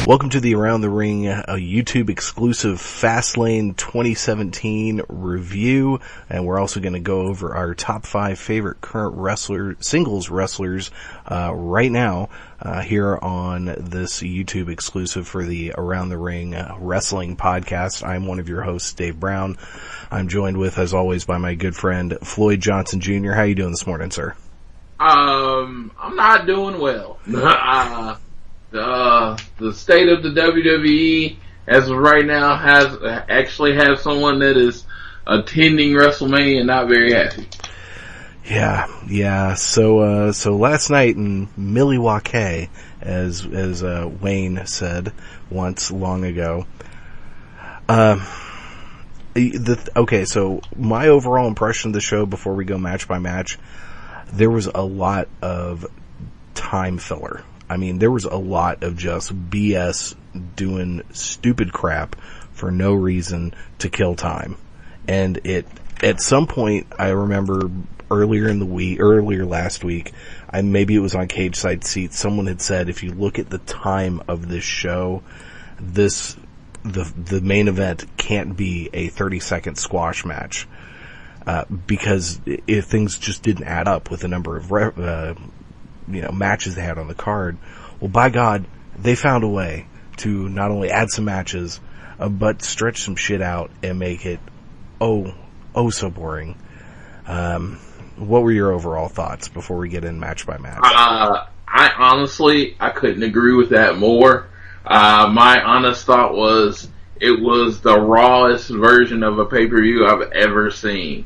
Welcome to the Around the Ring a YouTube exclusive Fastlane 2017 review, and we're also going to go over our top 5 favorite current singles wrestlers right now here on this YouTube exclusive for the Around the Ring wrestling podcast. I'm one of your hosts, Dave Brown. I'm joined with, as always, by my good friend Floyd Johnson Jr. How you doing this morning, sir? I'm not doing well. The state of the WWE as of right now has someone that is attending WrestleMania and not very happy. Yeah. So last night in Milwaukee, as Wayne said once long ago. Okay, so my overall impression of the show before we go match by match, there was a lot of time filler. I mean, there was a lot of just BS doing stupid crap for no reason to kill time. And at some point, I remember earlier last week, maybe it was on Cage Side Seats, someone had said, if you look at the time of this show, the main event can't be a 30-second squash match, because if things just didn't add up with the number of matches they had on the card. Well, by God, they found a way to not only add some matches, but stretch some shit out and make it so boring. What were your overall thoughts before we get in match by match? I couldn't agree with that more. My honest thought was it was the rawest version of a pay-per-view I've ever seen.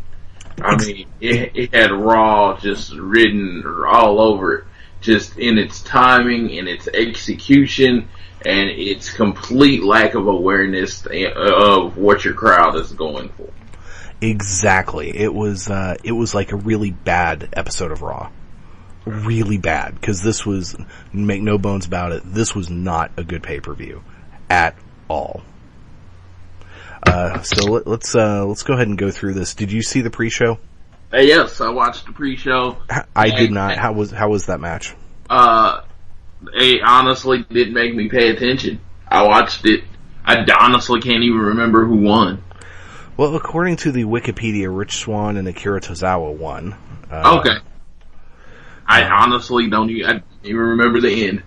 I mean, it had Raw just written all over it, just in its timing, in its execution, and its complete lack of awareness of what your crowd is going for. Exactly. It was like a really bad episode of Raw. Really bad, because this was, make no bones about it, this was not a good pay-per-view at all. So let's go ahead and go through this. Did you see the pre-show? Yes, I watched the pre-show. I did not. How was that match? It honestly didn't make me pay attention. I watched it. I honestly can't even remember who won. Well, according to the Wikipedia, Rich Swann and Akira Tozawa won. Okay. I honestly don't even remember the end.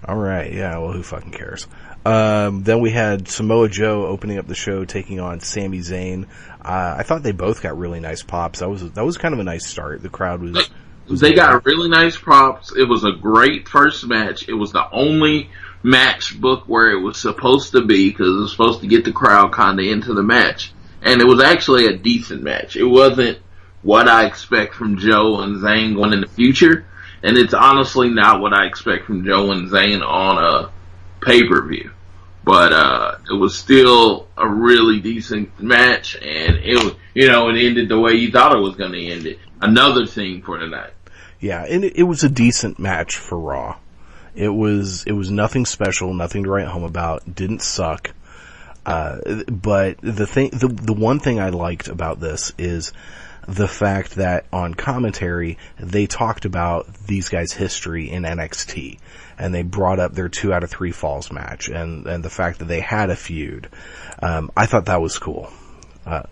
Alright, yeah, well, who fucking cares? Then we had Samoa Joe opening up the show, taking on Sami Zayn. I thought they both got really nice pops. That was kind of a nice start. The crowd was... They got really nice props. It was a great first match. It was the only match book where it was supposed to be, because it was supposed to get the crowd kind of into the match. And it was actually a decent match. It wasn't what I expect from Joe and Zayn going in the future, and it's honestly not what I expect from Joe and Zayn on a pay-per-view. But it was still a really decent match, and it was, it ended the way you thought it was going to end it. Another thing for tonight. Yeah, and it was a decent match for Raw. It was nothing special, nothing to write home about, didn't suck. But the one thing I liked about this is the fact that on commentary, they talked about these guys' history in NXT, and they brought up their 2 out of 3 falls match, and the fact that they had a feud. I thought that was cool.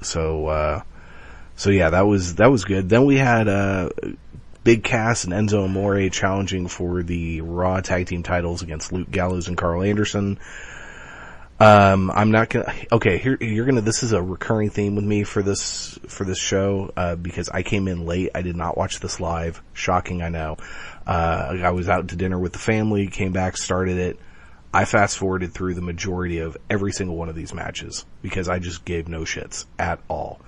So yeah, that was good. Then we had, Big Cass and Enzo Amore challenging for the Raw Tag Team titles against Luke Gallows and Carl Anderson. I'm not gonna, okay, this is a recurring theme with me for this show, because I came in late. I did not watch this live. Shocking, I know. I was out to dinner with the family, came back, started it. I fast forwarded through the majority of every single one of these matches because I just gave no shits at all.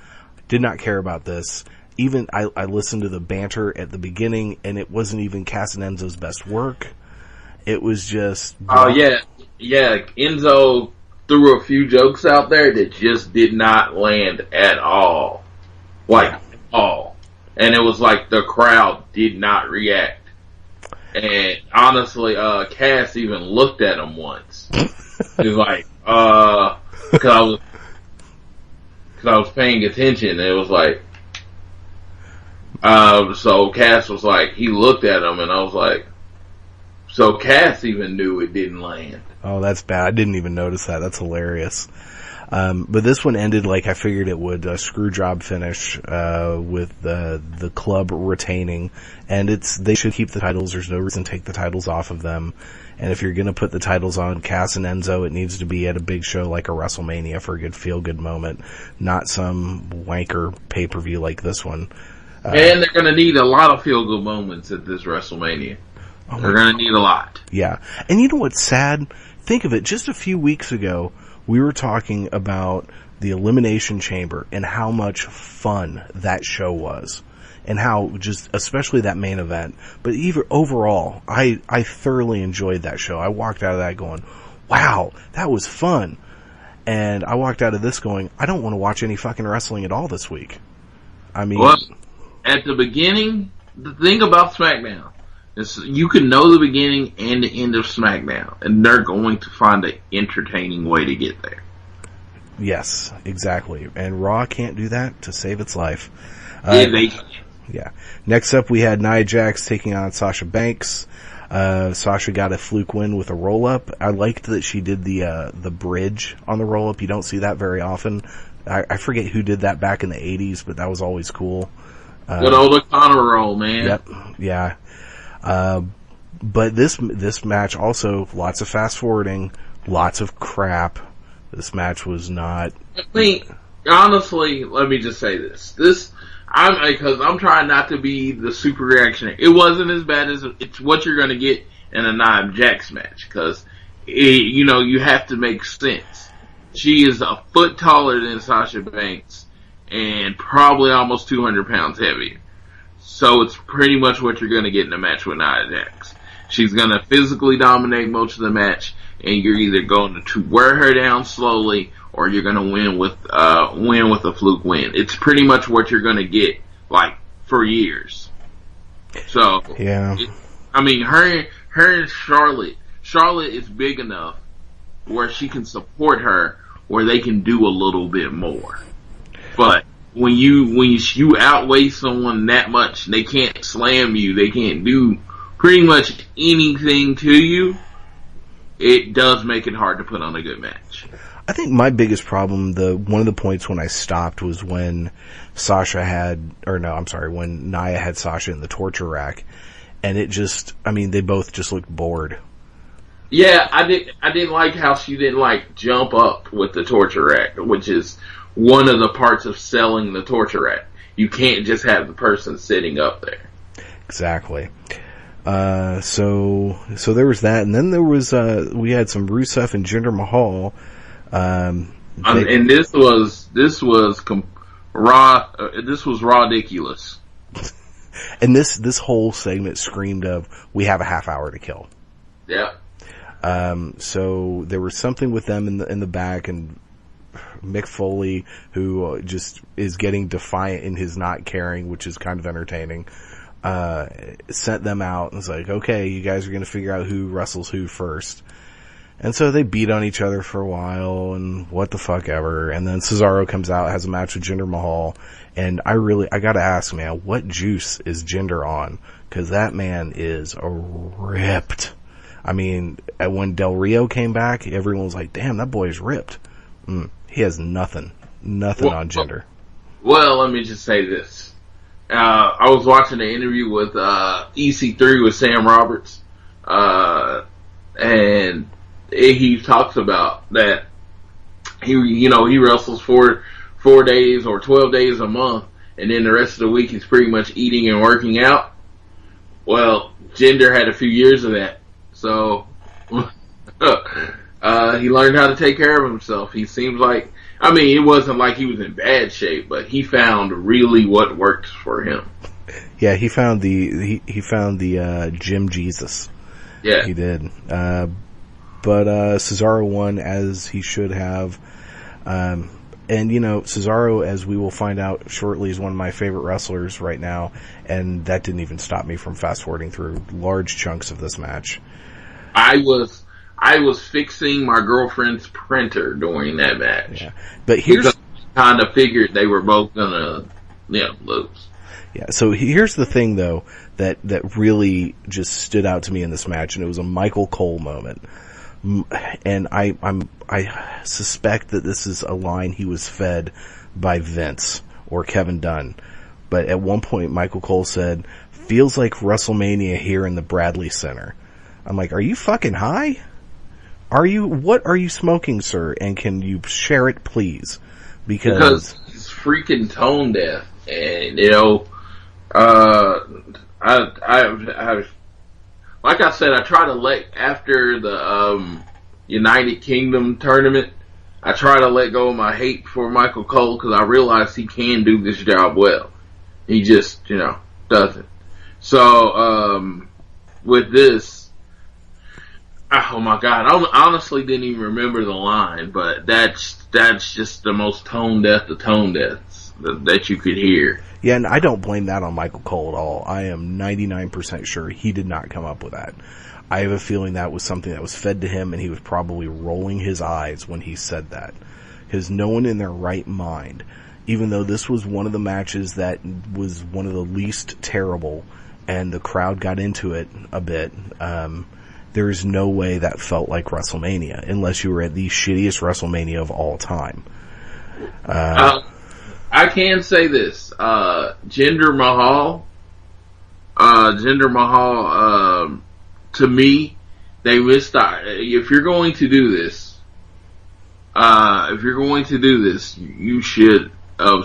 Did not care about this. Even, I listened to the banter at the beginning, and it wasn't even Cass and Enzo's best work. It was just... Oh, yeah. Enzo threw a few jokes out there that just did not land at all. At all. And it was like the crowd did not react. And honestly, Cass even looked at him once. He was like, because I was paying attention, and it was like, so Cass was like, he looked at him, and I was like, so Cass even knew it didn't land. Oh, that's bad. I didn't even notice that. That's hilarious. But this one ended like I figured it would, a screw job finish, with the club retaining. And they should keep the titles. There's no reason to take the titles off of them. And if you're gonna put the titles on Cass and Enzo, it needs to be at a big show like a WrestleMania for a good feel-good moment, not some wanker pay-per-view like this one. And they're gonna need a lot of feel-good moments at this WrestleMania. They're gonna need a lot. Yeah. And you know what's sad? Think of it, just a few weeks ago, we were talking about the Elimination Chamber and how much fun that show was. And how just, especially that main event, but even overall, I thoroughly enjoyed that show. I walked out of that going, wow, that was fun. And I walked out of this going, I don't want to watch any fucking wrestling at all this week. I mean, well, at the beginning, the thing about SmackDown is you can know the beginning and the end of SmackDown, and they're going to find an entertaining way to get there. Yes, exactly. And Raw can't do that to save its life. Yeah. Next up, we had Nia Jax taking on Sasha Banks. Sasha got a fluke win with a roll-up. I liked that she did the bridge on the roll-up. You don't see that very often. I forget who did that back in the 80s, but that was always cool. Good old O'Connor roll, man. Yep. Yeah. But this match also, lots of fast-forwarding, lots of crap. This match was not... I mean, honestly, let me just say this. Because I'm trying not to be the super reactionary. It wasn't as bad as it's what you're going to get in a Nia Jax match. Because, you have to make sense. She is a foot taller than Sasha Banks and probably almost 200 pounds heavier. So it's pretty much what you're going to get in a match with Nia Jax. She's going to physically dominate most of the match, and you're either going to wear her down slowly or you're going to win with a fluke win. It's pretty much what you're going to get, like, for years. So, yeah. Her and Charlotte is big enough where she can support her, where they can do a little bit more. But when you outweigh someone that much, they can't slam you, they can't do pretty much anything to you, it does make it hard to put on a good match. I think my biggest problem, one of the points when I stopped was when when Nia had Sasha in the torture rack, and it just, they both just looked bored. Yeah, I didn't like how she didn't jump up with the torture rack, which is one of the parts of selling the torture rack. You can't just have the person sitting up there. Exactly. So there was that, and then there was we had some Rusev and Jinder Mahal. And this was ridiculous. And this whole segment screamed of, we have a half hour to kill. Yeah. So there was something with them in the back, and Mick Foley, who just is getting defiant in his not caring, which is kind of entertaining, sent them out and was like, okay, you guys are going to figure out who wrestles who first. And so they beat on each other for a while, and what the fuck ever. And then Cesaro comes out, has a match with Jinder Mahal, and I gotta ask, man, what juice is Jinder on? Cause that man is ripped. When Del Rio came back, everyone was like, damn, that boy is ripped. He has nothing on Jinder. Well, let me just say this. I was watching an interview with EC3 with Sam Roberts, and he talks about that he wrestles 4 days or 12 days a month, and then the rest of the week he's pretty much eating and working out. Well, Jinder had a few years of that, so he learned how to take care of himself. He seems like, it wasn't like he was in bad shape, but he found really what works for him. Yeah, he found the gym Jesus. Yeah, he did. But Cesaro won, as he should have. And Cesaro, as we will find out shortly, is one of my favorite wrestlers right now, and that didn't even stop me from fast forwarding through large chunks of this match. I was fixing my girlfriend's printer during that match. Yeah. But because I kind of figured they were both gonna, lose. Yeah. So here's the thing, though, that really just stood out to me in this match, and it was a Michael Cole moment. And I suspect that this is a line he was fed by Vince or Kevin Dunn. But at one point, Michael Cole said, "Feels like WrestleMania here in the Bradley Center." I'm like, are you fucking high? What are you smoking, sir? And can you share it, please? Because he's freaking tone deaf. And, I like I said, I try to after the, United Kingdom tournament, I try to let go of my hate for Michael Cole because I realize he can do this job well. He just, doesn't. So, with this, oh my God, I honestly didn't even remember the line, but that's just the most tone deaf of tone deaths that you could hear. Yeah, and I don't blame that on Michael Cole at all. I am 99% sure he did not come up with that. I have a feeling that was something that was fed to him, and he was probably rolling his eyes when he said that. Because no one in their right mind, even though this was one of the matches that was one of the least terrible, and the crowd got into it a bit, there is no way that felt like WrestleMania, unless you were at the shittiest WrestleMania of all time. I can say this, Jinder Mahal, to me, they missed out. If you're going to do this, you should,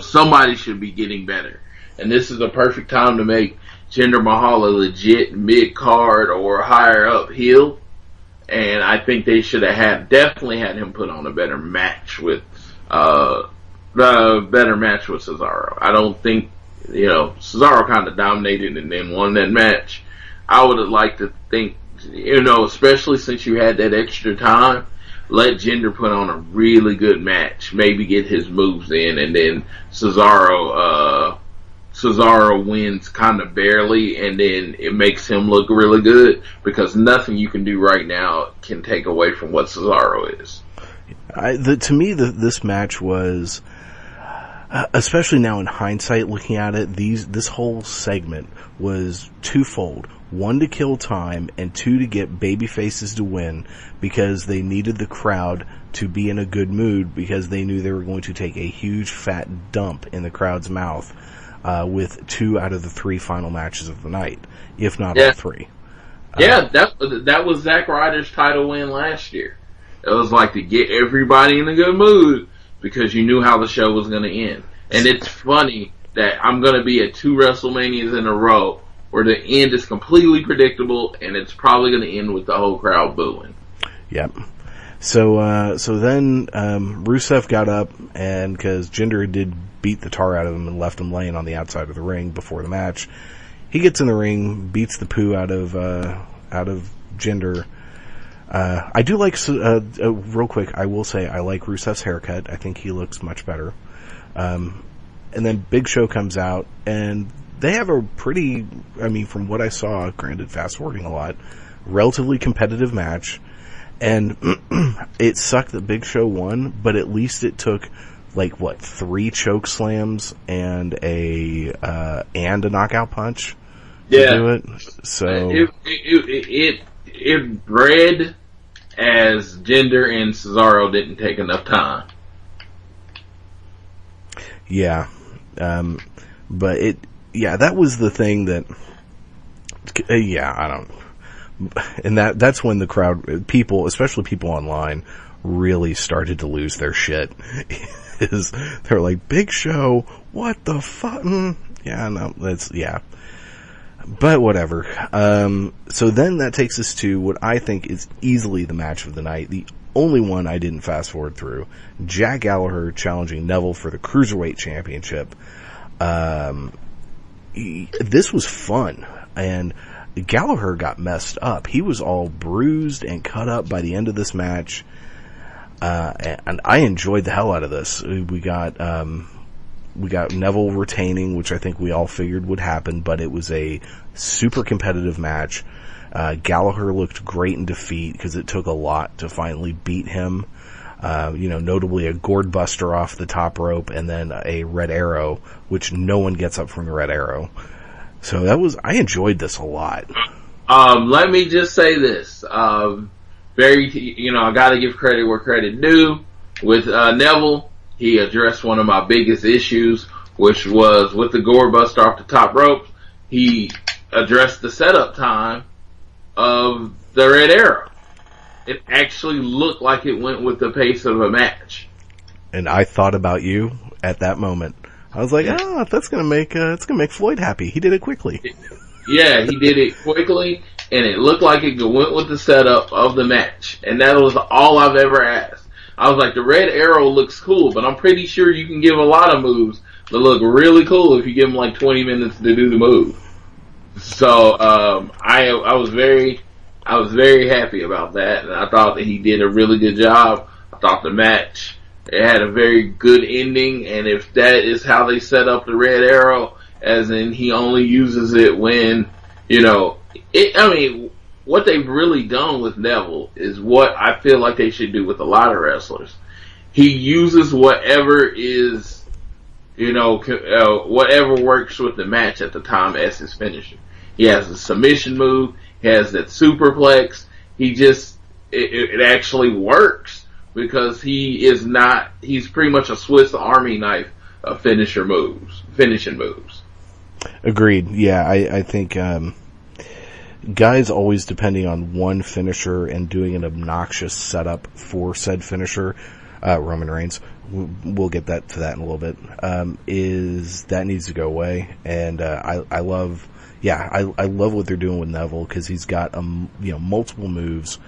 somebody should be getting better. And this is the perfect time to make Jinder Mahal a legit mid-card or higher up heel. And I think they should have definitely had him put on a better match with, Cesaro. I don't think, Cesaro kind of dominated and then won that match. I would have liked to think, especially since you had that extra time, let Jinder put on a really good match, maybe get his moves in, and then Cesaro wins kind of barely, and then it makes him look really good, because nothing you can do right now can take away from what Cesaro is. To me, this match was, especially now in hindsight looking at it, this whole segment was twofold. One, to kill time, and two, to get baby faces to win, because they needed the crowd to be in a good mood, because they knew they were going to take a huge fat dump in the crowd's mouth with 2 out of the 3 final matches of the night, if not all 3. That was Zack Ryder's title win last year. It was like to get everybody in a good mood, because you knew how the show was going to end. And it's funny that I'm going to be at 2 WrestleManias in a row where the end is completely predictable, and it's probably going to end with the whole crowd booing. Yep. So then Rusev got up, and because Jinder did beat the tar out of him and left him laying on the outside of the ring before the match, he gets in the ring, beats the poo out of Jinder. I do like, real quick, I will say I like Rusev's haircut. I think he looks much better. And then Big Show comes out, and they have a pretty, from what I saw, granted fast forwarding a lot, relatively competitive match. And it sucked that Big Show won, but at least it took 3 choke slams and a knockout punch to do it. So it read as Jinder and Cesaro didn't take enough time. Yeah. But that was the thing that, I don't, and that's when the crowd, people, especially people online, really started to lose their shit. They're like, Big Show, what the fuck? But whatever. So then that takes us to what I think is easily the match of the night, the only one I didn't fast forward through. Jack Gallagher challenging Neville for the Cruiserweight Championship. This was fun, and Gallagher got messed up. He was all bruised and cut up by the end of this match, and I enjoyed the hell out of this. We got Neville retaining, which I think we all figured would happen, but it was a super competitive match. Gallagher looked great in defeat because it took a lot to finally beat him. Notably a gourd buster off the top rope and then a red arrow, which no one gets up from the red arrow. So I enjoyed this a lot. Let me just say this. I got to give credit where credit due. With Neville, he addressed one of my biggest issues, which was with the gore buster off the top rope. He addressed the setup time of the Red Arrow. It actually looked like it went with the pace of a match. And I thought about you at that moment. I was like, that's gonna make Floyd happy. He did it quickly. Yeah, he did it quickly, and it looked like it went with the setup of the match. And that was all I've ever asked. I was like, the Red Arrow looks cool, but I'm pretty sure you can give a lot of moves that look really cool if you give them like 20 minutes to do the move. So I was very happy about that, and I thought that he did a really good job. I thought the match, it had a very good ending, and if that is how they set up the Red Arrow, as in he only uses it when, what they've really done with Neville is what I feel like they should do with a lot of wrestlers. He uses whatever is, whatever works with the match at the time as his finisher. He has a submission move. He has that superplex. It actually works because he's pretty much a Swiss Army knife of finishing moves. Agreed. Yeah, I think, guys always depending on one finisher and doing an obnoxious setup for said finisher, Roman Reigns, we'll get to that in a little bit, that needs to go away. And, I love what they're doing with Neville because he's got, multiple moves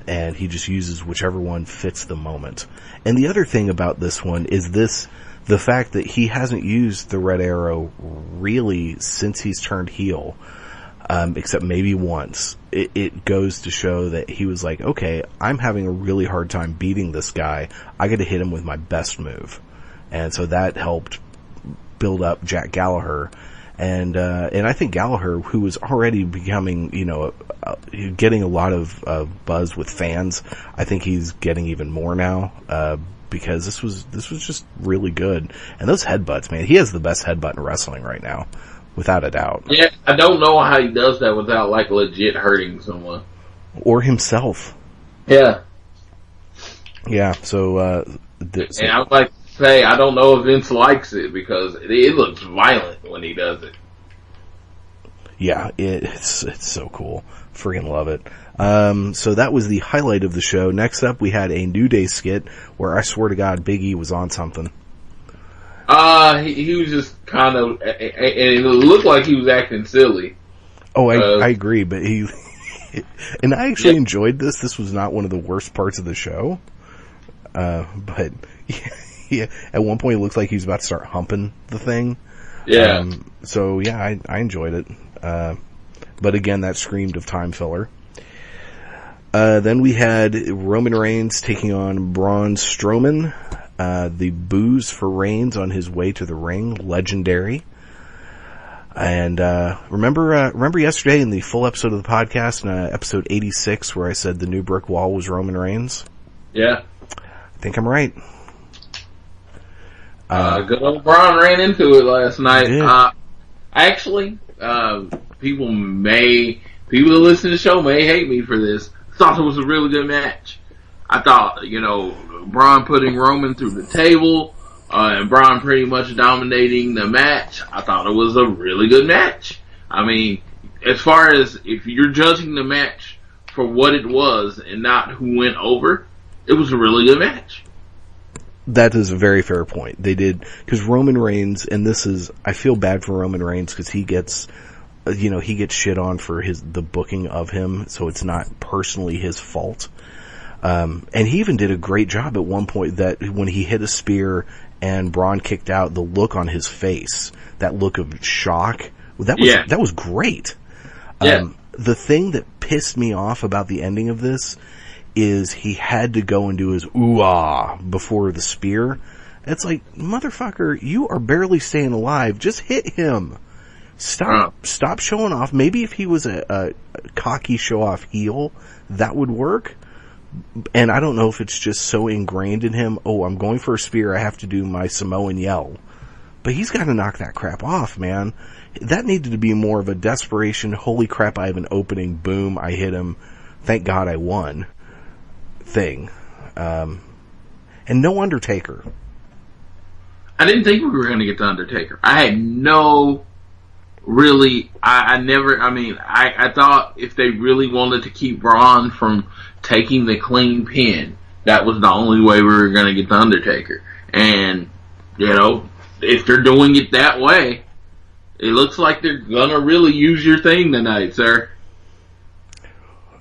and he just uses whichever one fits the moment. And the other thing about this one is the fact that he hasn't used the Red Arrow really since he's turned heel, except maybe once. It goes to show that he was like, okay, I'm having a really hard time beating this guy. I gotta hit him with my best move. And so that helped build up Jack Gallagher. And I think Gallagher, who was already becoming, getting a lot of buzz with fans, I think he's getting even more now, because this was just really good. And those headbutts, man, he has the best headbutt in wrestling right now, without a doubt. Yeah, I don't know how he does that without like legit hurting someone. Or himself. Yeah. Yeah, so, and I would like to say, I don't know if Vince likes it because it looks violent when he does it. Yeah, it's so cool. Freaking love it. So that was the highlight of the show. Next up, we had a New Day skit where I swear to God, Big E was on something. He was just kind of, and it looked like he was acting silly. Oh, I agree, but and I actually enjoyed this. This was not one of the worst parts of the show. But yeah, at one point it looks like he was about to start humping the thing. Yeah. So yeah, I enjoyed it. But again, that screamed of time filler. Then we had Roman Reigns taking on Braun Strowman. The boos for Reigns on his way to the ring, legendary. And remember yesterday in the full episode of the podcast, in episode 86, where I said the new brick wall was Roman Reigns? Yeah. I think I'm right. Good old Braun ran into it last night. Actually, people that listen to the show may hate me for this. Thought it was a really good match. I thought, Braun putting Roman through the table, and Braun pretty much dominating the match. I thought it was a really good match. I mean, as far as if you're judging the match for what it was and not who went over, it was a really good match. That is a very fair point. They did, because Roman Reigns, and I feel bad for Roman Reigns because he gets shit on for the booking of him, so it's not personally his fault. And he even did a great job at one point that when he hit a spear and Braun kicked out, the look on his face, that look of shock, that was great. Yeah. The thing that pissed me off about the ending of this is he had to go and do his ooh-ah before the spear. It's like, motherfucker, you are barely staying alive. Just hit him. Stop showing off. Maybe if he was a cocky show-off heel, that would work. And I don't know if it's just so ingrained in him, oh, I'm going for a spear, I have to do my Samoan yell. But he's got to knock that crap off, man. That needed to be more of a desperation, holy crap, I have an opening, boom, I hit him, thank God I won. thing. And no Undertaker. I didn't think we were going to get the Undertaker. I had no, really, I thought if they really wanted to keep Braun from taking the clean pin, that was the only way we were going to get the Undertaker. And, if they're doing it that way, it looks like they're going to really use your thing tonight, sir.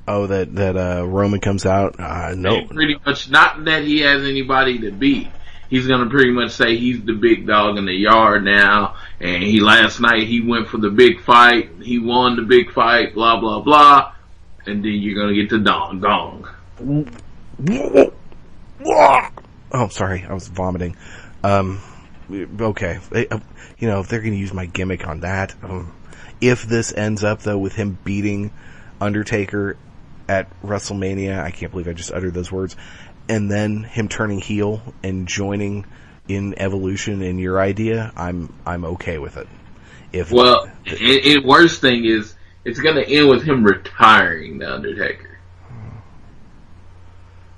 Oh, that Roman comes out? No. And pretty much, not that he has anybody to beat. He's going to pretty much say he's the big dog in the yard now. And last night he went for the big fight. He won the big fight, blah, blah, blah. And then you're going to get the dong. Oh, sorry. I was vomiting. Okay. If they're going to use my gimmick on that. If this ends up, though, with him beating Undertaker at WrestleMania, I can't believe I just uttered those words, and then him turning heel and joining in Evolution in your idea, I'm okay with it. The worst thing is, it's going to end with him retiring the Undertaker.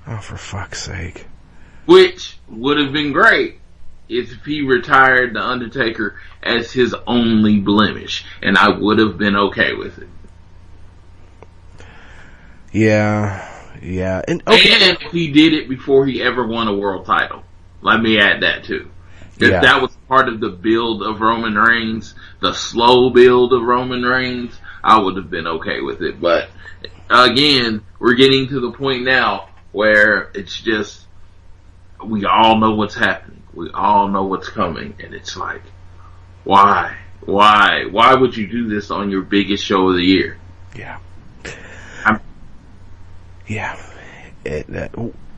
Oh, for fuck's sake. Which would have been great if he retired the Undertaker as his only blemish, and I would have been okay with it. Yeah. And if he did it before he ever won a world title. Let me add that too. If that was part of the build of Roman Reigns, the slow build of Roman Reigns, I would have been okay with it. But again, we're getting to the point now where it's just, we all know what's happening. We all know what's coming. And it's like, why? Why would you do this on your biggest show of the year? Yeah.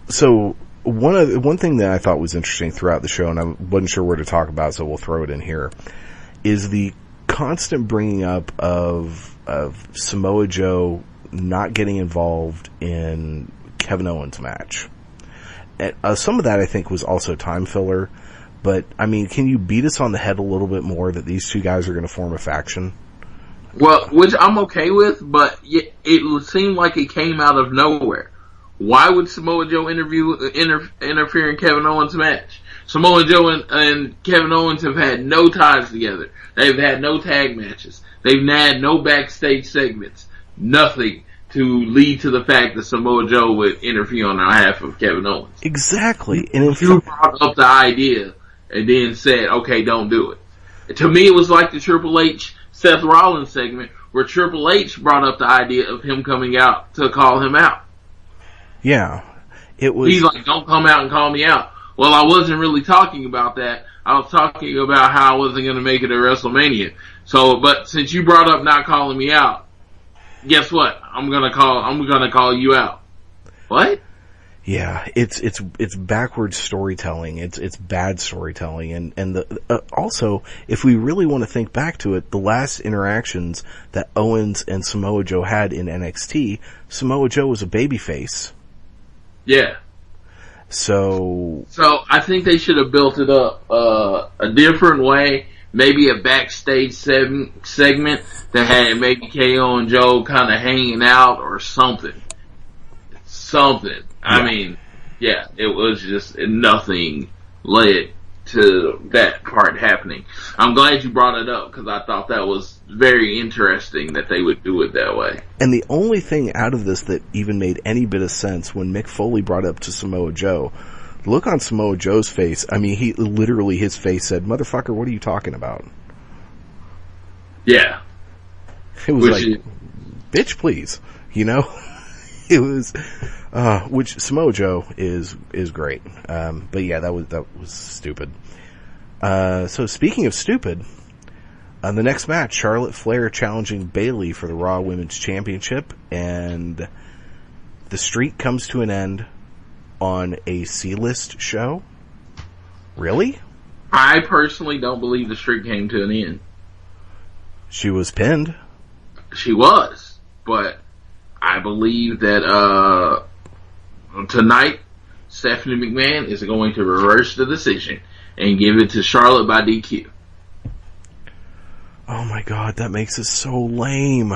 So one thing that I thought was interesting throughout the show, and I wasn't sure where to talk about, so we'll throw it in here, is the constant bringing up of Samoa Joe not getting involved in Kevin Owens' match. And, some of that I think was also time filler, but I mean, can you beat us on the head a little bit more that these two guys are going to form a faction? Well, which I'm okay with, but it would seem like it came out of nowhere. Why would Samoa Joe interfere in Kevin Owens' match? Samoa Joe and Kevin Owens have had no ties together. They've had no tag matches. They've had no backstage segments. Nothing to lead to the fact that Samoa Joe would interfere on behalf of Kevin Owens. Exactly. And if you brought up the idea and then said, okay, don't do it. To me, it was like the Triple H Seth Rollins segment where Triple H brought up the idea of him coming out to call him out. Yeah. It was. He's like, don't come out and call me out. Well, I wasn't really talking about that. I was talking about how I wasn't going to make it at WrestleMania. So, but since you brought up not calling me out, guess what? I'm gonna call you out. What? Yeah, it's backwards storytelling. It's bad storytelling, and also, if we really want to think back to it, the last interactions that Owens and Samoa Joe had in NXT, Samoa Joe was a babyface. Yeah. So I think they should have built it up a different way. Maybe a backstage segment that had maybe KO and Joe kind of hanging out or something. Yeah. I mean, yeah, it was just nothing led to that part happening. I'm glad you brought it up because I thought that was very interesting that they would do it that way. And the only thing out of this that even made any bit of sense when Mick Foley brought up to Samoa Joe, look on Samoa Joe's face. I mean, his face said, "Motherfucker, what are you talking about?" Yeah. It was bitch, please. It was, which Samoa Joe is great. But yeah, that was stupid. So speaking of stupid, the next match, Charlotte Flair challenging Bayley for the Raw Women's Championship, and the streak comes to an end on a C-list show? Really? I personally don't believe the streak came to an end. She was pinned. She was, but I believe that tonight Stephanie McMahon is going to reverse the decision and give it to Charlotte by DQ. Oh my god, that makes it so lame.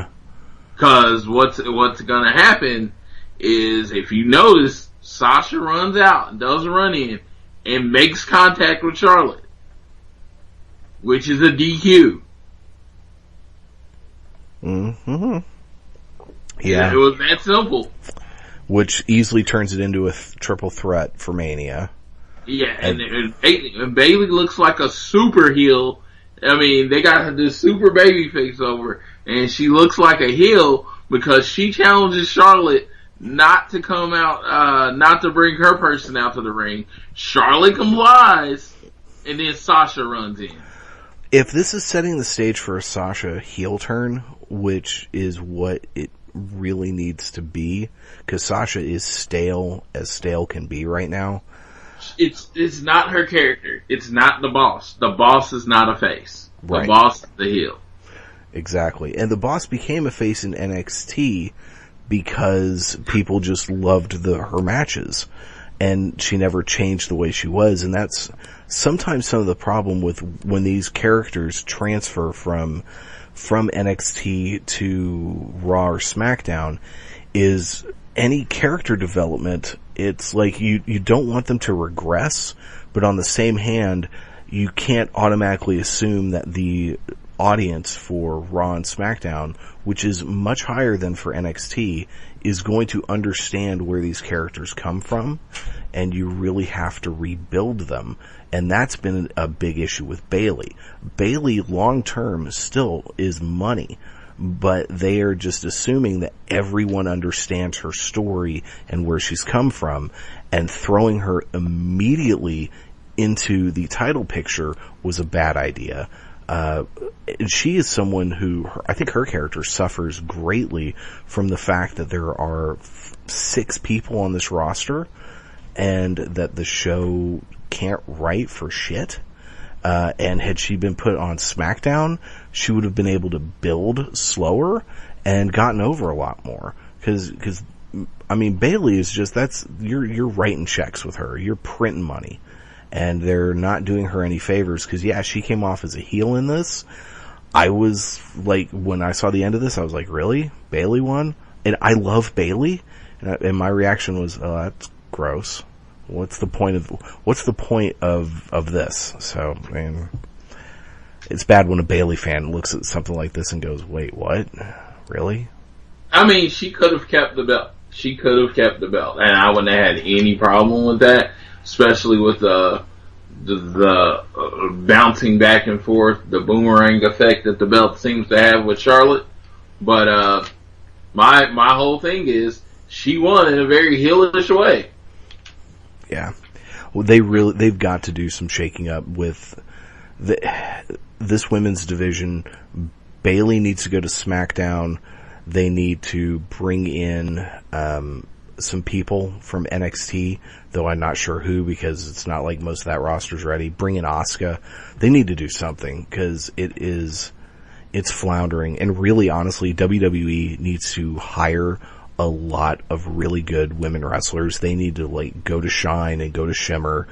Because what's going to happen is, if you notice, Sasha runs out and does a run in and makes contact with Charlotte, which is a DQ. Mm-hmm. Yeah. It was that simple. Which easily turns it into a triple threat for Mania. Yeah, and Bayley looks like a super heel. I mean, they got this super baby face over, and she looks like a heel because she challenges Charlotte not to come out, not to bring her person out to the ring. Charlotte complies, and then Sasha runs in. If this is setting the stage for a Sasha heel turn, which is what it really needs to be, because Sasha is stale as stale can be right now. It's not her character. It's not the boss. The boss is not a face. The Right. boss is the heel. Exactly. And the boss became a face in NXT because people just loved her matches. And she never changed the way she was. And that's sometimes some of the problem with when these characters transfer from NXT to Raw or SmackDown is any character development. It's like you don't want them to regress, but on the same hand, you can't automatically assume that the audience for Raw and SmackDown, which is much higher than for NXT, is going to understand where these characters come from, and you really have to rebuild them. And that's been a big issue with Bayley. Bayley long term still is money, but they are just assuming that everyone understands her story and where she's come from, and throwing her immediately into the title picture was a bad idea. She is someone who, I think her character suffers greatly from the fact that there are 6 people on this roster and that the show can't write for shit. And had she been put on SmackDown, she would have been able to build slower and gotten over a lot more. Cause, I mean, Bayley is just, you're writing checks with her. You're printing money. And they're not doing her any favors, cause yeah, she came off as a heel in this. I was like, when I saw the end of this, I was like, really? Bayley won? And I love Bayley. And my reaction was, oh, that's gross. What's the point of this? So, I mean, it's bad when a Bayley fan looks at something like this and goes, wait, what? Really? I mean, she could have kept the belt. And I wouldn't have had any problem with that, especially with the bouncing back and forth, the boomerang effect that the belt seems to have with Charlotte. But my whole thing is she won in a very heelish way. Yeah. Well, they've got to do some shaking up with this women's division. Bayley needs to go to SmackDown. They need to bring in some people from NXT, though I'm not sure who, because it's not like most of that roster's ready. Bring in Asuka. They need to do something, because it's floundering. And really, honestly, WWE needs to hire a lot of really good women wrestlers. They need to go to Shine and go to Shimmer,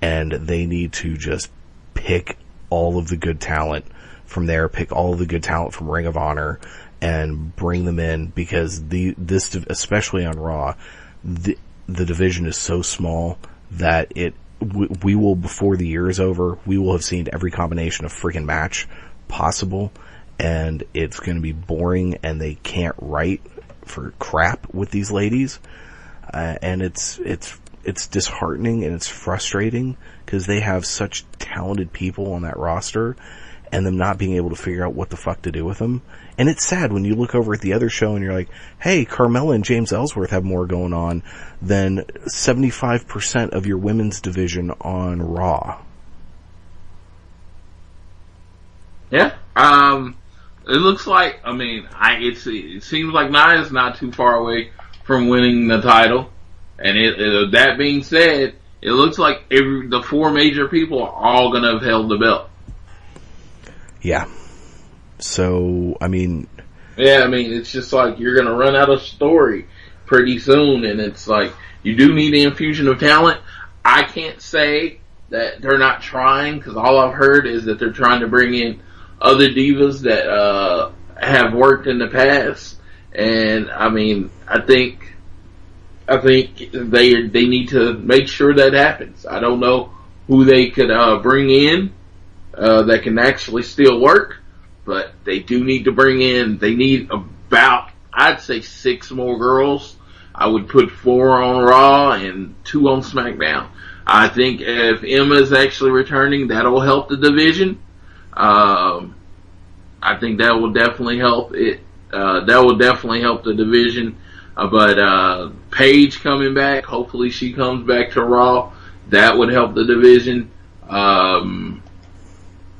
and they need to just pick all of the good talent from there, pick all of the good talent from Ring of Honor, and bring them in, because this especially on Raw, the division is so small that we will, before the year is over, we will have seen every combination of freaking match possible, and it's going to be boring, and they can't write for crap with these ladies, and it's disheartening and it's frustrating, because they have such talented people on that roster, and them not being able to figure out what the fuck to do with them. And it's sad when you look over at the other show and you're like, hey, Carmella and James Ellsworth have more going on than 75% of your women's division on Raw. Yeah. It looks like, I mean, it seems like Nia's not too far away from winning the title. And that being said, it looks like the 4 major people are all going to have held the belt. Yeah. So, I mean... Yeah, I mean, it's just like you're going to run out of story pretty soon, and it's like, you do need an infusion of talent. I can't say that they're not trying, because all I've heard is that they're trying to bring in other divas that have worked in the past. And, I mean, I think I think they need to make sure that happens. I don't know who they could bring in that can actually still work, but they do need to bring in. They need about, I'd say, 6 more girls. I would put 4 on Raw and 2 on SmackDown. I think if Emma's actually returning, that'll help the division. I think that will definitely help it. That will definitely help the division. But Paige coming back, hopefully she comes back to Raw. That would help the division.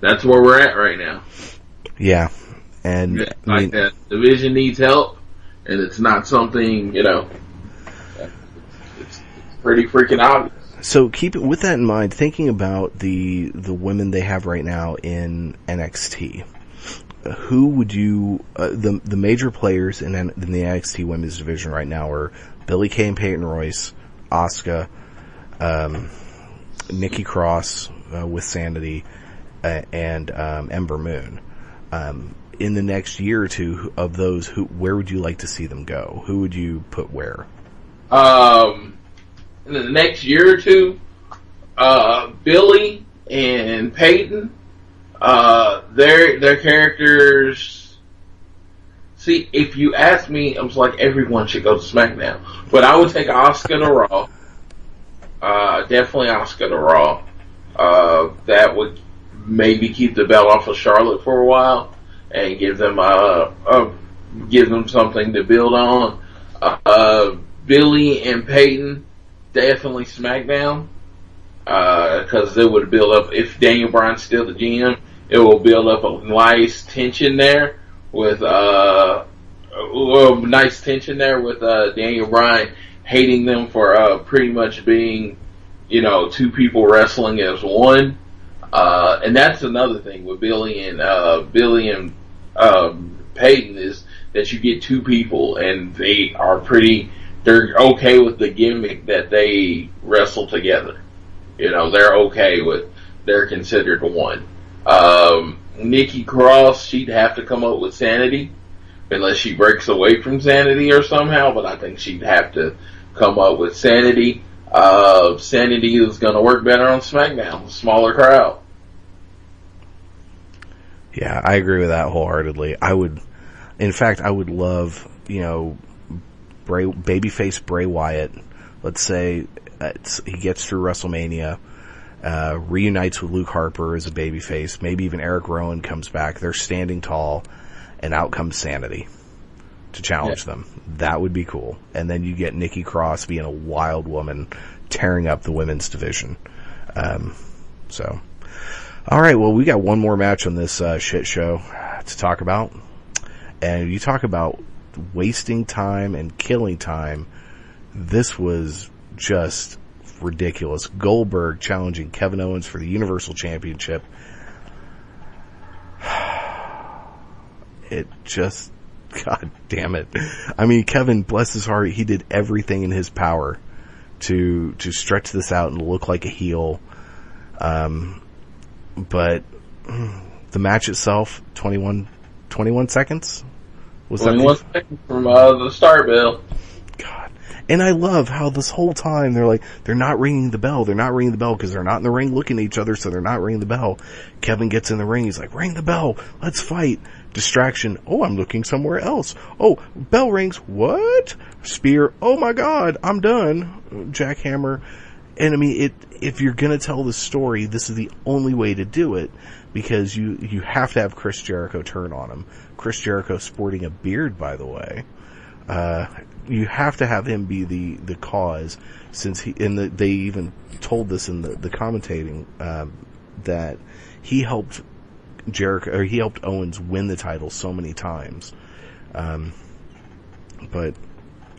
That's where we're at right now. Yeah, and that division needs help, and it's not something, it's pretty freaking obvious. So keep it with that in mind. Thinking about the women they have right now in NXT, who would you the major players in the NXT Women's Division right now are Billie Kay and Peyton Royce, Asuka, Nikki Cross with Sanity, and Ember Moon. In the next year or two of those, where would you like to see them go? Who would you put where? In the next year or two, Billie and Peyton, their characters. See, if you ask me, I was like, everyone should go to SmackDown, but I would take Asuka to Raw. Definitely Asuka to Raw. That would maybe keep the belt off of Charlotte for a while and give them something to build on. Billie and Peyton, definitely SmackDown, because it would build up, if Daniel Bryan's still the GM, it will build up a nice tension there with Daniel Bryan hating them for pretty much being, 2 people wrestling as one. And that's another thing with Billie and Peyton, is that you get 2 people and they're okay with the gimmick that they wrestle together. They're okay with, they're considered one. Nikki Cross, she'd have to come up with Sanity, unless she breaks away from Sanity or somehow, but I think she'd have to come up with Sanity. Sanity is going to work better on SmackDown, a smaller crowd. Yeah, I agree with that wholeheartedly. I would love, babyface Bray Wyatt. Let's say he gets through WrestleMania, reunites with Luke Harper as a babyface. Maybe even Eric Rowan comes back. They're standing tall, and out comes Sanity to challenge them. That would be cool. And then you get Nikki Cross being a wild woman, tearing up the women's division. All right, well, we got one more match on this shit show to talk about. And you talk about wasting time and killing time. This was just ridiculous. Goldberg challenging Kevin Owens for the Universal Championship. It just, God damn it. I mean, Kevin, bless his heart, he did everything in his power to stretch this out and look like a heel. But the match itself, 21 seconds? Was 21 seconds from the start bell. God. And I love how this whole time they're not ringing the bell. They're not ringing the bell because they're not in the ring looking at each other, so they're not ringing the bell. Kevin gets in the ring. He's like, ring the bell. Let's fight. Distraction. Oh, I'm looking somewhere else. Oh, bell rings. What? Spear. Oh my God, I'm done. Jackhammer. And I mean, if you're gonna tell the story, this is the only way to do it, because you have to have Chris Jericho turn on him. Chris Jericho sporting a beard, by the way. You have to have him be the cause, since they even told this in the commentating, that he helped Jericho, or he helped Owens win the title so many times. But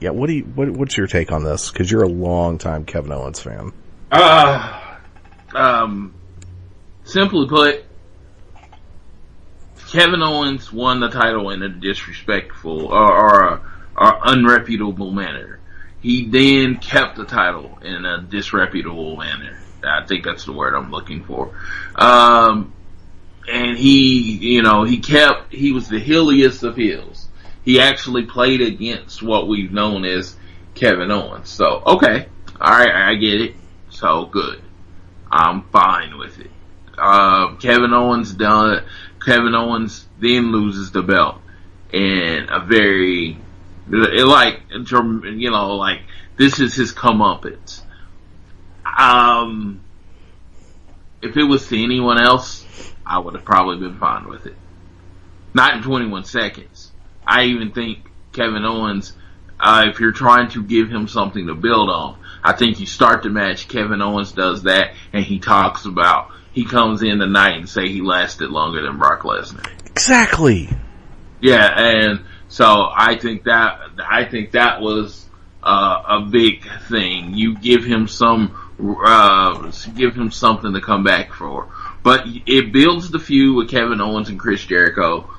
yeah, what's your take on this? Because you're a long-time Kevin Owens fan. Simply put, Kevin Owens won the title in a disrespectful or unreputable manner. He then kept the title in a disreputable manner. I think that's the word I'm looking for. And he was the heeliest of heels. He actually played against what we've known as Kevin Owens. So, okay. Alright, I get it. So, good. I'm fine with it. Kevin Owens then loses the belt in a very, like, this is his comeuppance. If it was to anyone else, I would have probably been fine with it. Not in 21 seconds. I even think Kevin Owens, if you're trying to give him something to build on, I think you start the match, Kevin Owens does that, and he talks about, he comes in tonight and say he lasted longer than Brock Lesnar. Exactly. Yeah, and so I think that was a big thing. You give him something to come back for. But it builds the feud with Kevin Owens and Chris Jericho.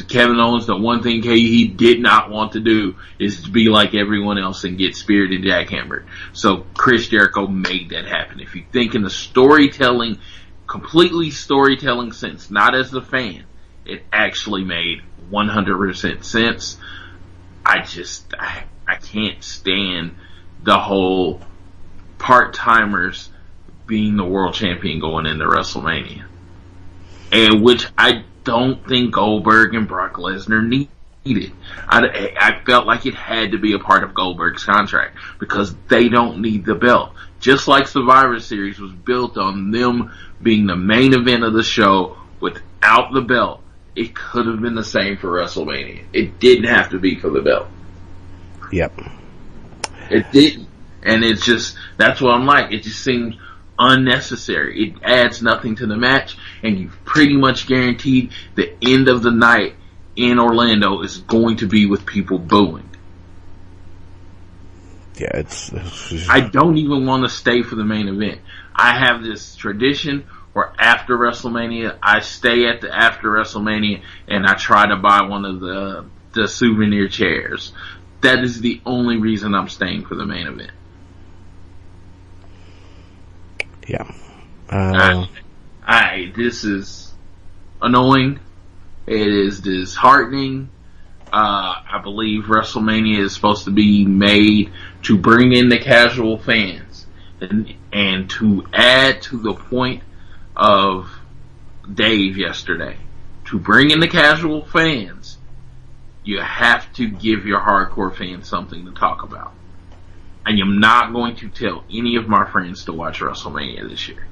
Kevin Owens, the one thing he did not want to do is to be like everyone else and get speared and jackhammered. So Chris Jericho made that happen. If you think in the storytelling, completely storytelling sense, not as the fan, it actually made 100% sense. I can't stand the whole part-timers being the world champion going into WrestleMania. And which I don't think Goldberg and Brock Lesnar needed. I felt like it had to be a part of Goldberg's contract because they don't need the belt. Just like Survivor Series was built on them being the main event of the show without the belt, it could have been the same for WrestleMania. It didn't have to be for the belt. Yep. It didn't. And it's just, that's what I'm like. It just seems unnecessary. It adds nothing to the match, and you've pretty much guaranteed the end of the night in Orlando is going to be with people booing. Yeah, it's I don't even want to stay for the main event. I have this tradition where after WrestleMania, I stay at the after WrestleMania and I try to buy one of the souvenir chairs. That is the only reason I'm staying for the main event. Yeah. This is annoying. It is disheartening. I believe WrestleMania is supposed to be made to bring in the casual fans and to add to the point of Dave yesterday. To bring in the casual fans, you have to give your hardcore fans something to talk about. I am not going to tell any of my friends to watch WrestleMania this year.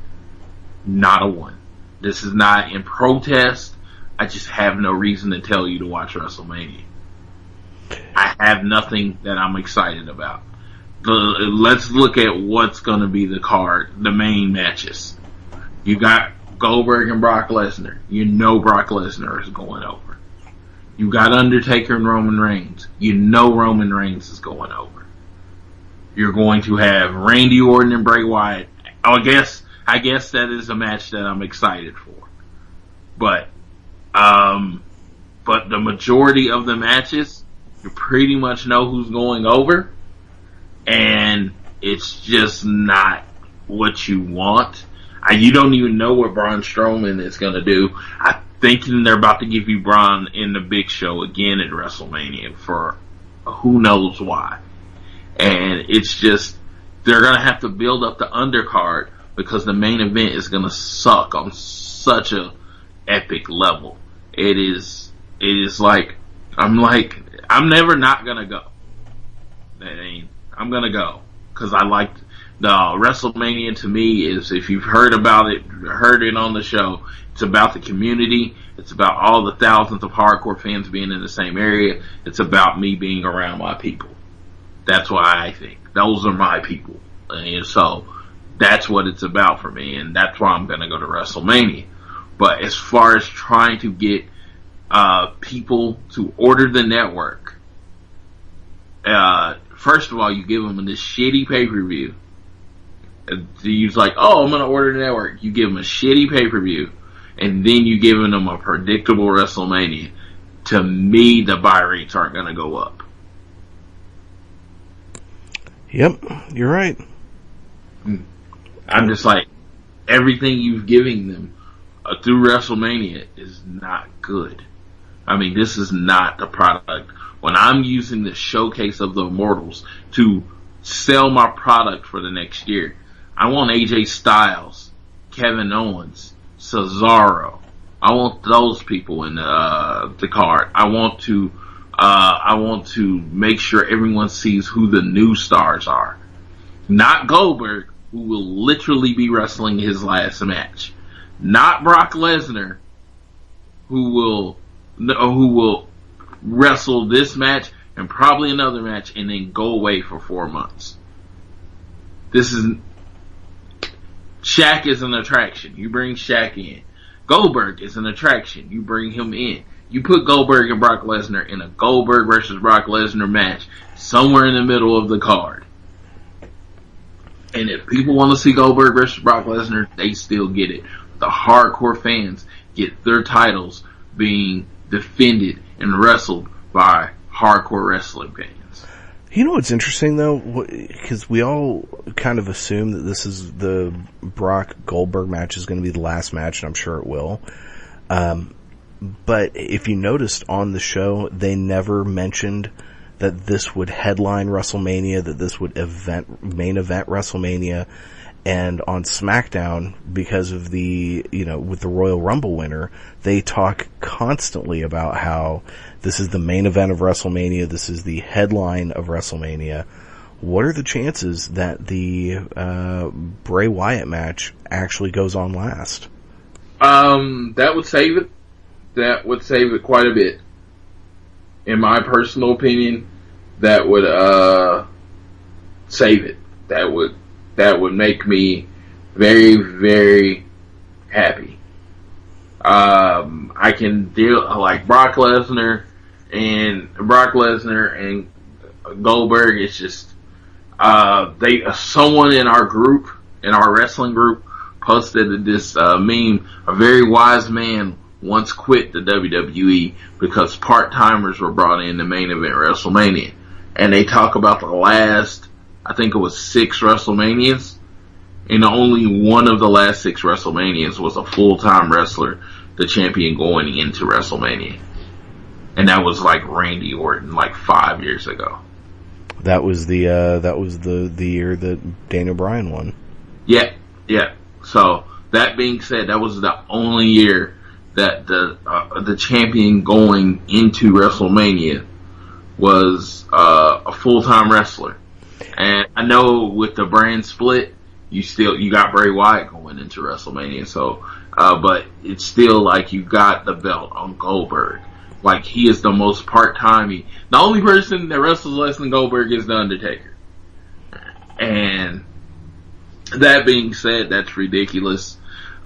Not a one. This is not in protest. I just have no reason to tell you to watch WrestleMania. I have nothing that I'm excited about. Let's look at what's going to be the card, the main matches. You got Goldberg and Brock Lesnar. You know Brock Lesnar is going over. You got Undertaker and Roman Reigns. You know Roman Reigns is going over. You're going to have Randy Orton and Bray Wyatt. I guess that is a match that I'm excited for. But the majority of the matches, you pretty much know who's going over, and it's just not what you want. You don't even know what Braun Strowman is going to do. I'm thinking they're about to give you Braun in the Big Show again at WrestleMania for who knows why. And it's just, they're going to have to build up the undercard because the main event is going to suck on such a epic level. It is like, I'm never not going to go. I'm going to go. Because I like, the WrestleMania to me is, if you've heard about it, heard it on the show, it's about the community. It's about all the thousands of hardcore fans being in the same area. It's about me being around my people. That's why I think. Those are my people. And so, that's what it's about for me. And that's why I'm going to go to WrestleMania. But as far as trying to get people to order the network, first of all, you give them this shitty pay-per-view. You're like, oh, I'm going to order the network. You give them a shitty pay-per-view, and then you giving them a predictable WrestleMania. To me, the buy rates aren't going to go up. Yep, you're right. I'm just like, everything you've given them through WrestleMania is not good. I mean, this is not the product. When I'm using the showcase of the Immortals to sell my product for the next year, I want AJ Styles, Kevin Owens, Cesaro. I want those people in the card. I want to make sure everyone sees who the new stars are. Not Goldberg, who will literally be wrestling his last match. Not Brock Lesnar, who will wrestle this match and probably another match and then go away for 4 months. Shaq is an attraction. You bring Shaq in. Goldberg is an attraction. You bring him in. You put Goldberg and Brock Lesnar in a Goldberg versus Brock Lesnar match somewhere in the middle of the card. And if people want to see Goldberg versus Brock Lesnar, they still get it. The hardcore fans get their titles being defended and wrestled by hardcore wrestling fans. You know what's interesting though? Because we all kind of assume that this is the Brock Goldberg match is going to be the last match, and I'm sure it will. But if you noticed on the show, they never mentioned that this would headline WrestleMania, that this would main event WrestleMania. And on SmackDown, because of with the Royal Rumble winner, they talk constantly about how this is the main event of WrestleMania, this is the headline of WrestleMania. What are the chances that the Bray Wyatt match actually goes on last? That would save it. That would save it quite a bit. In my personal opinion, that would save it. That would make me very, very happy. I can deal like Brock Lesnar and Goldberg. It's just someone in our group, in our wrestling group, posted this meme. A very wise man once quit the WWE because part-timers were brought in to main event WrestleMania, and they talk about the last, I think it was 6 WrestleManias, and only one of the last 6 WrestleManias was a full-time wrestler, the champion going into WrestleMania. And that was like Randy Orton, like 5 years ago. That was the year that Daniel Bryan won. Yeah. So, that being said, that was the only year that the champion going into WrestleMania was a full-time wrestler. And I know with the brand split, you got Bray Wyatt going into WrestleMania. So, but it's still like you got the belt on Goldberg. Like he is the most part-time. The only person that wrestles less than Goldberg is the Undertaker. And that being said, that's ridiculous.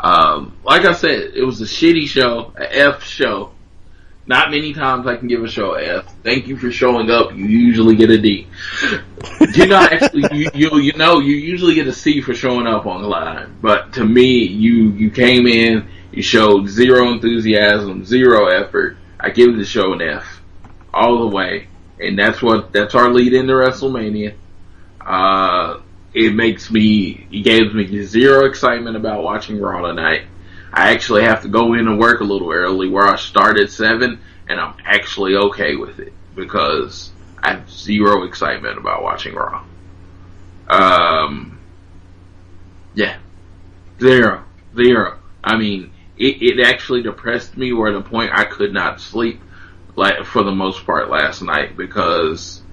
Like I said, it was a shitty show, a F show. Not many times I can give a show an F. Thank you for showing up. You usually get a D. You usually get a C for showing up on the line. But to me, you came in, you showed zero enthusiasm, zero effort. I give the show an F all the way, and that's our lead into WrestleMania. It gives me zero excitement about watching Raw tonight. I actually have to go in and work a little early where I start at 7, and I'm actually okay with it because I have zero excitement about watching Raw. Yeah. Zero. I mean, it actually depressed me where at the point I could not sleep for the most part last night because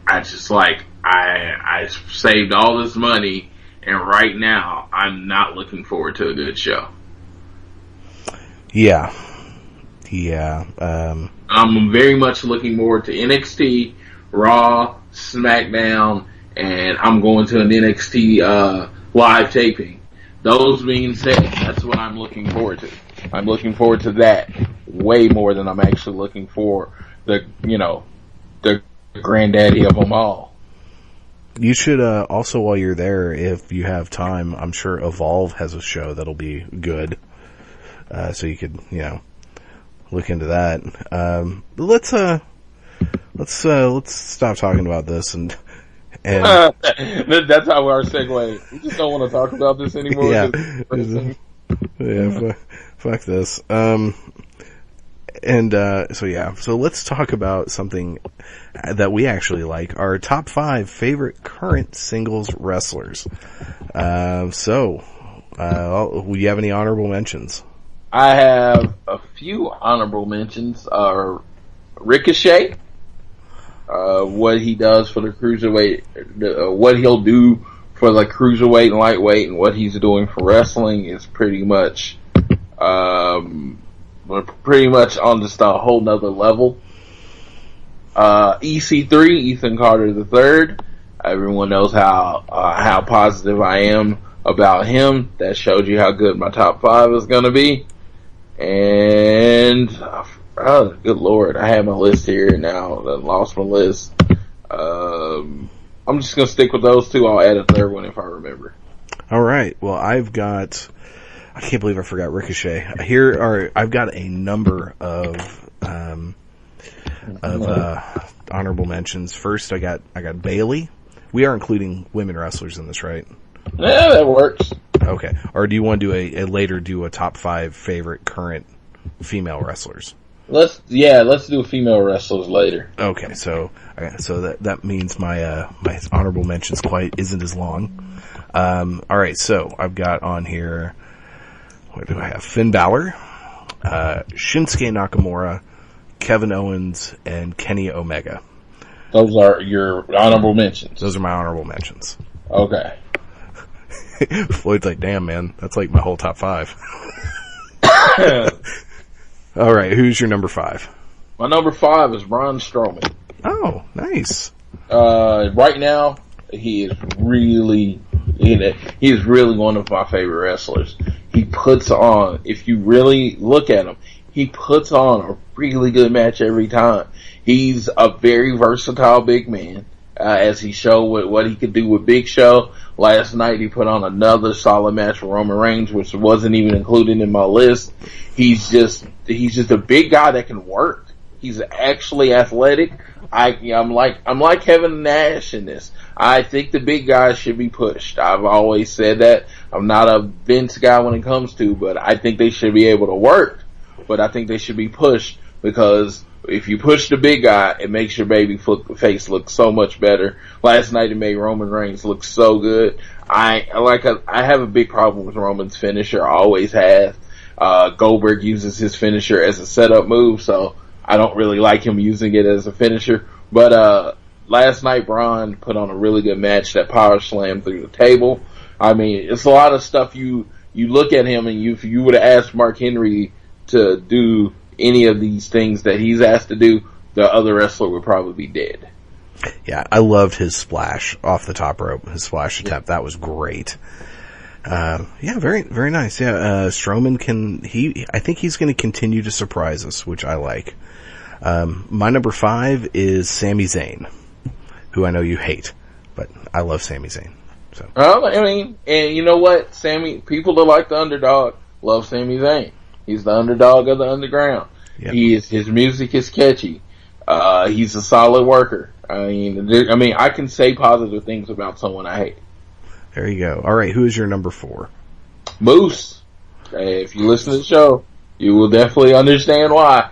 I just I saved all this money. And right now, I'm not looking forward to a good show. Yeah. I'm very much looking forward to NXT, Raw, SmackDown, and I'm going to an NXT live taping. Those being said, that's what I'm looking forward to. I'm looking forward to that way more than I'm actually looking for the granddaddy of them all. You should also, while you're there, if you have time, I'm sure Evolve has a show that'll be good. So you could, look into that. Let's stop talking about this and that's our segue. We just don't want to talk about this anymore. Yeah, fuck this. And, so let's talk about something that we actually like, our top 5 favorite current singles wrestlers. Do you have any honorable mentions? I have a few honorable mentions. Ricochet, what he does for the cruiserweight, what he'll do for the cruiserweight and lightweight, and what he's doing for wrestling is pretty much on just a whole nother level. EC3, Ethan Carter III. Everyone knows how positive I am about him. That showed you how good my top 5 is going to be. And good Lord, I have my list here now. I lost my list. I'm just going to stick with those 2. I'll add a third one if I remember. All right. Well, I can't believe I forgot Ricochet. I've got a number of honorable mentions. First, I got Bayley. We are including women wrestlers in this, right? Yeah, that works. Okay. Or do you want to do a top 5 favorite current female wrestlers? Let's do female wrestlers later. Okay. So that means my honorable mentions isn't as long. All right. So I've got on here, what do I have? Finn Balor, Shinsuke Nakamura, Kevin Owens, and Kenny Omega. Those are your honorable mentions. Those are my honorable mentions. Okay. Floyd's like, damn, man, that's like my whole top 5. All right, who's your number 5? My number 5 is Braun Strowman. Oh, nice. Right now, he is really one of my favorite wrestlers. He puts on, if you really look at him, he puts on a really good match every time. He's a very versatile big man, as he showed what he could do with Big Show. Last night he put on another solid match for Roman Reigns, which wasn't even included in my list. He's just a big guy that can work. He's actually athletic. I'm like Kevin Nash in this. I think the big guys should be pushed. I've always said that. I'm not a Vince guy when it comes to, but I think they should be able to work. But I think they should be pushed, because if you push the big guy, it makes your baby face look so much better. Last night it made Roman Reigns look so good. I have a big problem with Roman's finisher. I always have. Goldberg uses his finisher as a setup move, so I don't really like him using it as a finisher. But last night Braun put on a really good match, that power slam through the table. I mean, it's a lot of stuff. You look at him, and if you would have asked Mark Henry to do any of these things that he's asked to do, the other wrestler would probably be dead. Yeah, I loved his splash off the top rope, his splash attempt. That was great. Very, very nice. Yeah, Strowman I think he's going to continue to surprise us, which I like. My number 5 is Sami Zayn, who I know you hate, but I love Sami Zayn. So. I mean, and you know what? People that like the underdog love Sami Zayn. He's the underdog of the underground. Yep. His music is catchy. He's a solid worker. I mean, I can say positive things about someone I hate. There you go. All right, who is your number 4? Moose. If you listen to the show, you will definitely understand why.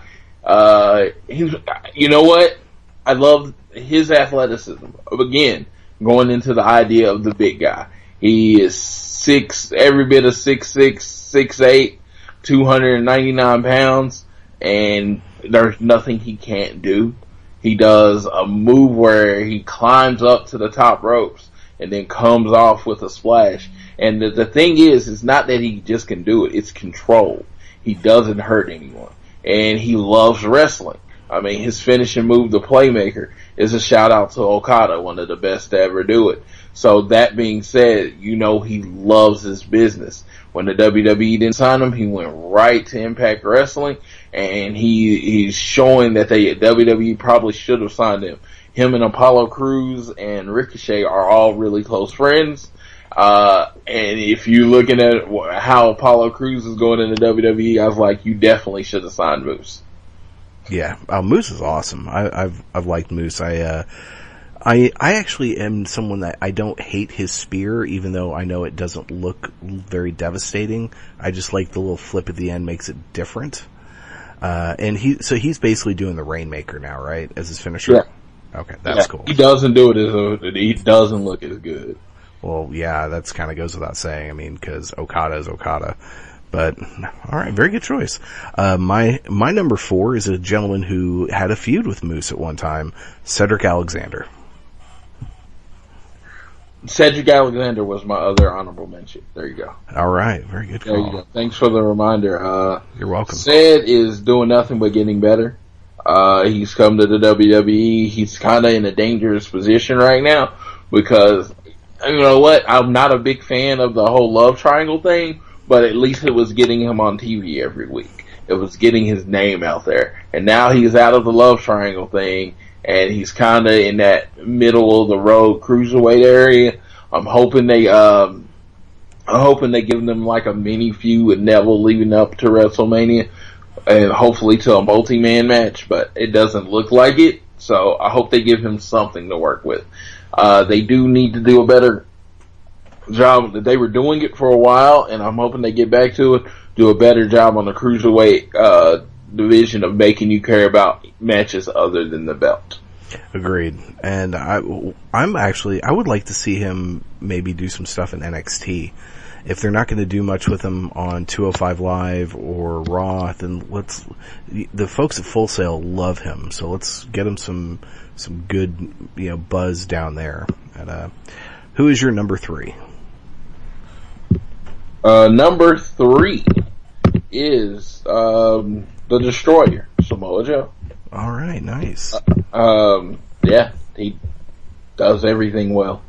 You know what? I love his athleticism. Again, going into the idea of the big guy. He is every bit of 6'6", 6'8", 299 pounds, and there's nothing he can't do. He does a move where he climbs up to the top ropes and then comes off with a splash. And the thing is, it's not that he just can do it, it's control. He doesn't hurt anyone. And he loves wrestling. I mean, his finishing move, the Playmaker, is a shout out to Okada, one of the best to ever do it. So that being said, he loves his business. When the WWE didn't sign him, he went right to Impact Wrestling, and he's showing that WWE probably should have signed him. Him and Apollo Crews and Ricochet are all really close friends. And if you're looking at how Apollo Crews is going into WWE, I was like, you definitely should have signed Moose. Yeah, Moose is awesome. I've liked Moose. I actually am someone that I don't hate his spear, even though I know it doesn't look very devastating. I just like the little flip at the end makes it different. And he's basically doing the Rainmaker now, right? As his finisher? Yeah. Okay, that's cool. He doesn't do it he doesn't look as good. Well, yeah, that's kind of goes without saying. I mean, cause Okada is Okada. But, alright, very good choice. My number 4 is a gentleman who had a feud with Moose at one time, Cedric Alexander. Cedric Alexander was my other honorable mention. There you go. Alright, very good call. There you go. Thanks for the reminder. You're welcome. Ced is doing nothing but getting better. He's come to the WWE. He's kinda in a dangerous position right now because, you know what, I'm not a big fan of the whole love triangle thing, but at least it was getting him on TV every week. It was getting his name out there. And now he's out of the love triangle thing, and he's kinda in that middle of the road cruiserweight area. I'm hoping they give them like a mini feud with Neville leading up to WrestleMania, and hopefully to a multi-man match, but it doesn't look like it, so I hope they give him something to work with. They do need to do a better job. They were doing it for a while, and I'm hoping they get back to it, do a better job on the cruiserweight division of making you care about matches other than the belt. Agreed. And I would like to see him maybe do some stuff in NXT. If they're not going to do much with him on 205 Live or Raw, then the folks at Full Sail love him, so let's get him some good, buzz down there. And, who is your number 3? Number 3 is, the Destroyer, Samoa Joe. Alright, nice. Yeah, he does everything well.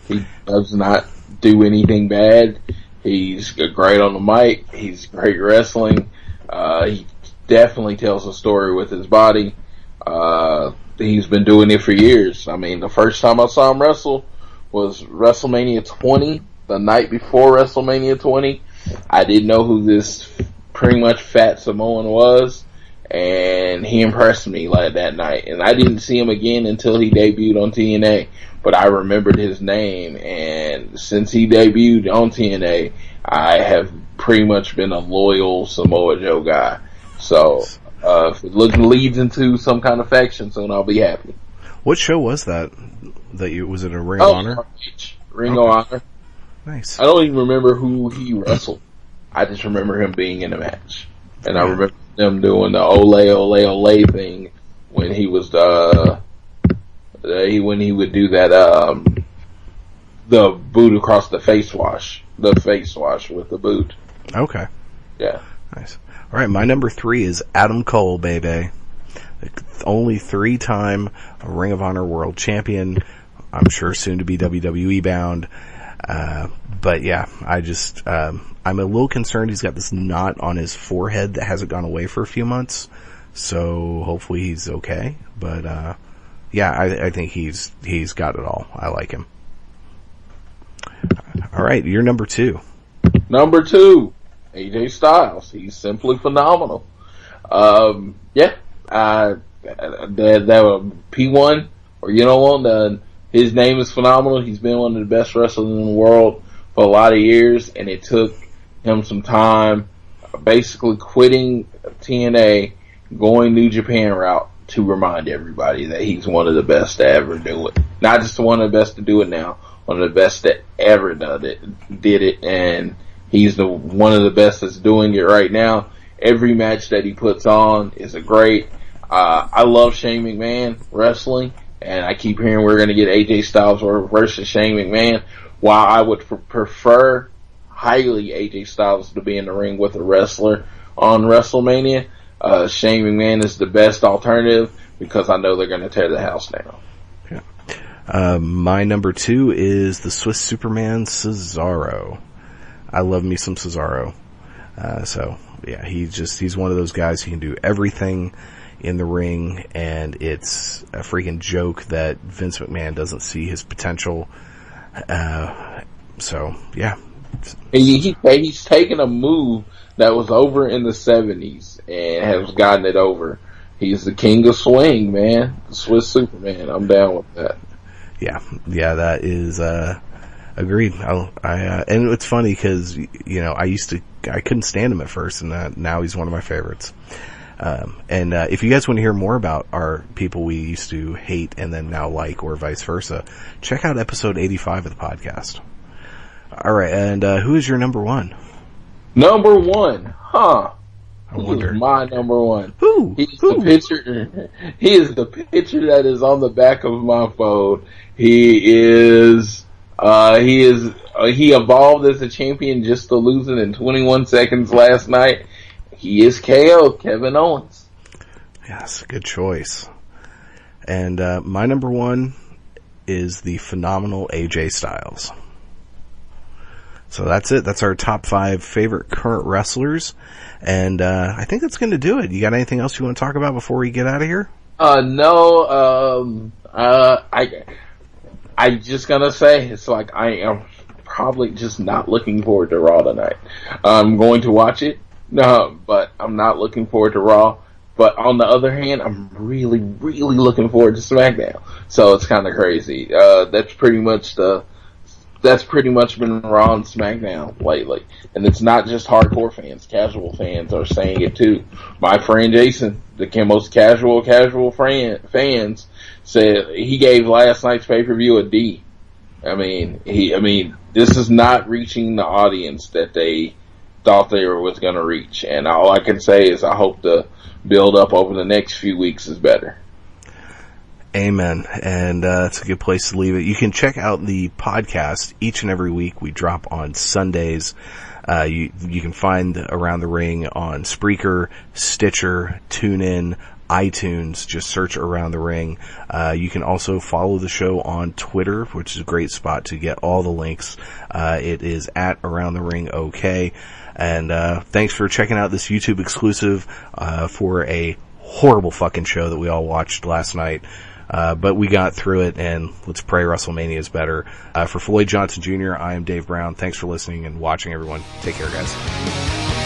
He does not do anything bad. He's great on the mic. He's great wrestling. He definitely tells a story with his body. He's been doing it for years. I mean, the first time I saw him wrestle was WrestleMania 20, the night before WrestleMania 20. I didn't know who this pretty much fat Samoan was, and he impressed me like that night. And I didn't see him again until he debuted on TNA, but I remembered his name, and since he debuted on TNA, I have pretty much been a loyal Samoa Joe guy. So, if it leads into some kind of faction soon, I'll be happy. What show was that? Was it a Ring of Honor? Ring of Honor. Nice. I don't even remember who he wrestled. I just remember him being in a match. And I remember them doing the ole ole ole thing when he was when he would do that the boot across the face wash with the boot. Okay. Yeah. Nice. All right, my number 3 is Adam Cole, baby. Only 3-time Ring of Honor World Champion. I'm sure soon to be WWE bound. But yeah, I'm a little concerned he's got this knot on his forehead that hasn't gone away for a few months. So hopefully he's okay. But, yeah, I think he's got it all. I like him. Alright, you're number 2. Number 2, AJ Styles. He's simply phenomenal. Yeah, that P1, or his name is phenomenal. He's been one of the best wrestlers in the world for a lot of years, and it took him some time, basically quitting TNA, going New Japan route to remind everybody that he's one of the best to ever do it. Not just one of the best to do it now, one of the best that ever did it, and he's one of the best that's doing it right now. Every match that he puts on is a great. I love Shane McMahon wrestling, and I keep hearing we're going to get AJ Styles versus Shane McMahon. While I would prefer highly AJ Styles to be in the ring with a wrestler on WrestleMania, Shane McMahon is the best alternative because I know they're going to tear the house down. Yeah. My number 2 is the Swiss Superman, Cesaro. I love me some Cesaro. So yeah, he's one of those guys who can do everything in the ring, and it's a freaking joke that Vince McMahon doesn't see his potential. So yeah. He's taken a move that was over in the 70s and has gotten it over. He's the king of swing, man. The Swiss Superman. I'm down with that. Yeah, that is, agreed. And it's funny because, I couldn't stand him at first, and now he's one of my favorites. And if you guys want to hear more about our people we used to hate and then now like, or vice versa, check out episode 85 of the podcast. All right, and who is your number one? Number one, huh? I wonder. Who's my number one? Who? The pitcher. He is the pitcher that is on the back of my phone. He evolved as a champion just to lose it in 21 seconds last night. He is KO, Kevin Owens. Yes, good choice. And my number one is the phenomenal AJ Styles. So that's it. That's our top 5 favorite current wrestlers. And I think that's going to do it. You got anything else you want to talk about before we get out of here? No. I just gonna say, it's like I am probably just not looking forward to Raw tonight. I'm going to watch it, but I'm not looking forward to Raw. But on the other hand, I'm really, really looking forward to SmackDown. So it's kind of crazy. That's pretty much been Raw and SmackDown lately. And it's not just hardcore fans. Casual fans are saying it too. My friend Jason, the most casual fans, said he gave last night's pay-per-view a D. I mean, this is not reaching the audience that they thought they was going to reach. And all I can say is I hope the build up over the next few weeks is better. Amen. And that's a good place to leave it. You can check out the podcast each and every week. We drop on Sundays. You can find Around the Ring on Spreaker, Stitcher, TuneIn, iTunes. Just search Around the Ring. You can also follow the show on Twitter, which is a great spot to get all the links. It is at Around the Ring OK. And thanks for checking out this YouTube exclusive for a horrible fucking show that we all watched last night. But we got through it, and let's pray WrestleMania is better. For Floyd Johnson Jr., I am Dave Brown. Thanks for listening and watching, everyone. Take care, guys.